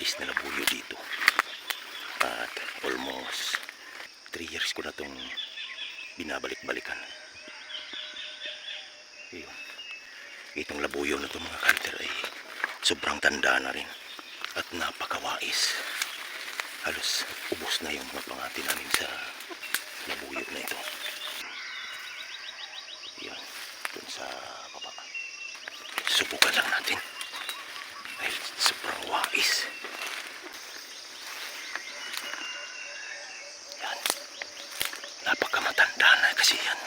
wais na labuyo dito. At almost 3 years ko na itong binabalik-balikan. Ayun. Itong labuyo na ito mga kanter ay sobrang tanda na rin at napakawais. Halos ubos na yung mga pangati namin sa labuyo na ito. Yan, dun sa baba. Subukan lang natin dahil sobrang wais. Yan, napakamatanda na kasi yan.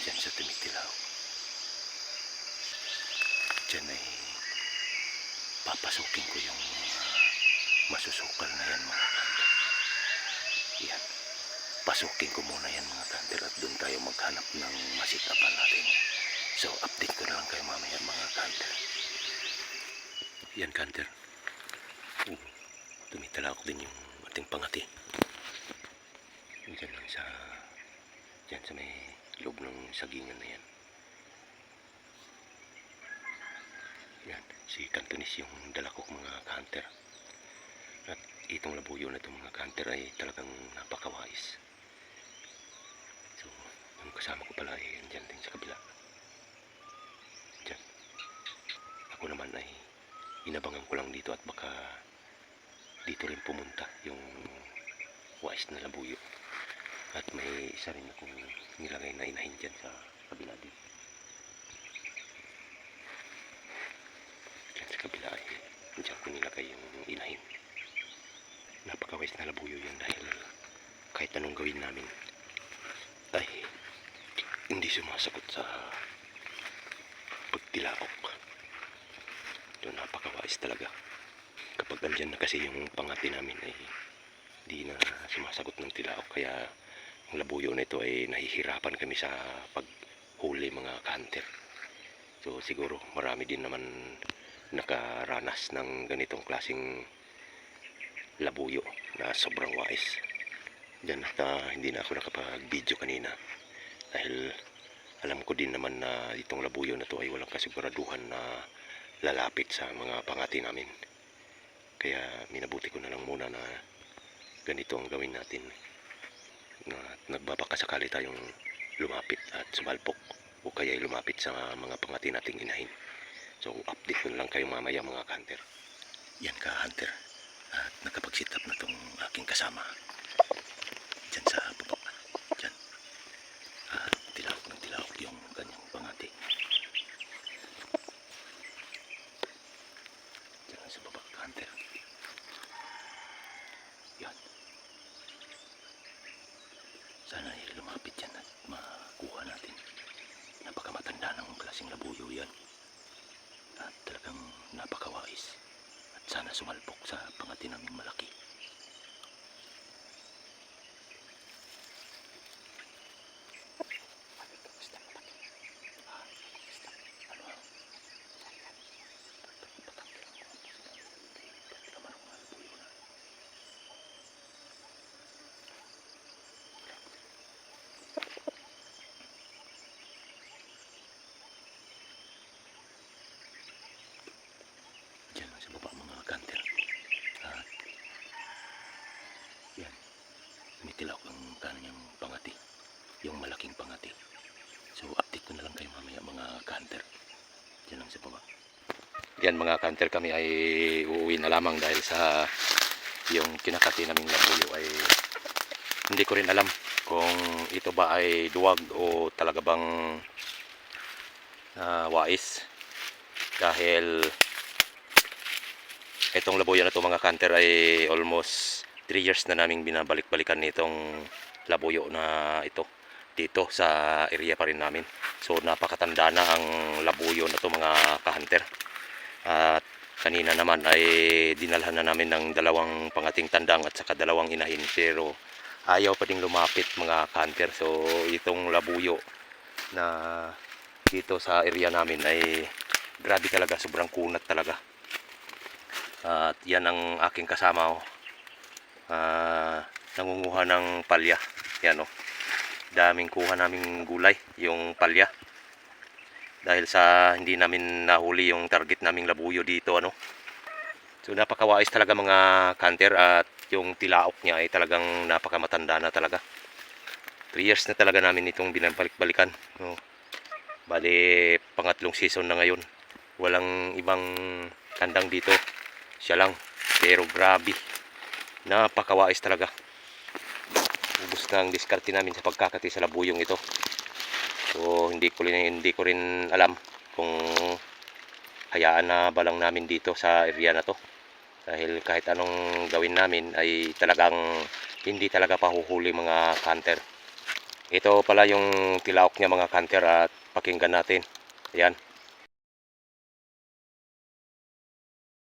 Diyan sa Tumitilaw. Diyan ay papasukin ko yung masusukal na yan mga kanter. Yan. Pasukin ko muna yan mga kanter at doon tayo maghanap ng masikapan natin. So update ko na lang kayo mamaya mga kanter. Yan kanter. Tumitalaw din yung ating pangati. Diyan lang sa may loob ng sagingan na yan. Yan, si Cantonese yung dala ko mga kanter. At itong labuyo na itong mga kanter ay talagang napakawais. So, yung kasama ko pala ay andyan din sa kabila. Diyan. Ako naman ay inabangan ko lang dito at baka dito rin pumunta yung wais na labuyo. At may isa rin akong nilagay na inahin dyan sa kabila din. Dyan sa kabila ay dyan ko nilagay yung inahin. Napakawais na labuyo yan dahil kahit anong gawin namin ay hindi sumasagot sa pagtilaok. Ito napakawais talaga. Kapag andyan na kasi yung pangati namin ay di na sumasagot ng tilaok, kaya ang labuyo na ito ay nahihirapan kami sa paghuli mga kanter. So siguro marami din naman nakaranas ng ganitong klaseng labuyo na sobrang wais. Diyan at hindi na ako nakapag-video kanina dahil alam ko din naman na itong labuyo na ito ay walang kasiguraduhan na lalapit sa mga pangati namin. Kaya minabuti ko na lang muna na ganito ang gawin natin. Na nagbabakasakali tayong lumapit at sumalpok o kaya lumapit sa mga pangati nating inahin. So update ko na lang kayo mamaya mga kanter. Yan ka hunter. At nakapag-sit up na tong aking kasama. Diyan sa baba. Diyan. At tilawak ng tilawak yung kanyang pangati. Diyan sa baba hunter. Yan. Sana ay lumapit yan at makuha natin. Napakamatanda ng klaseng labuyo yan. At talagang napakawais. At sana sumalpok sa pangati naming malaki. Tilawak ang kanyang pangati, yung malaking pangati. So update ko na lang kayo mamaya mga kanter. Diyan lang sa baba. Yan mga kanter, kami ay uuwi na lamang dahil sa yung kinakati naming labuyo ay hindi ko rin alam kung ito ba ay duwag o talaga bang wais. Dahil itong labuyo na ito mga kanter ay almost 3 years na naming binabalik-balikan nitong labuyo na ito dito sa area pa rin namin. So napakatanda na ang labuyo na ito mga ka-hunter. At kanina naman ay dinalhan na namin ng 2 pangating tandang at saka 2 inahin, pero ayaw pa ding lumapit mga ka-hunter. So itong labuyo na dito sa area namin ay grabe talaga, sobrang kunat talaga. At yan ang aking kasama, oh. Nangunguha ng palya. Yan, oh. Daming kuha naming gulay, yung palya. Dahil sa hindi namin nahuli yung target naming labuyo dito, ano. So napakawais talaga mga kanter, at yung tilaok niya ay talagang napakamatanda na talaga. 3 years na talaga namin itong binabalik-balikan. No. Bali, pangatlong season na ngayon. Walang ibang kandang dito. Siya lang. Pero grabe. Napakawais talaga. Ubus na ang diskarte namin sa pagkakati sa labuyong ito. So hindi ko rin alam kung hayaan na balang namin dito sa area na to. Dahil kahit anong gawin namin ay talagang hindi talaga pahuhuli mga kanter. Ito pala yung tilaok niya mga kanter, at pakinggan natin. Ayan.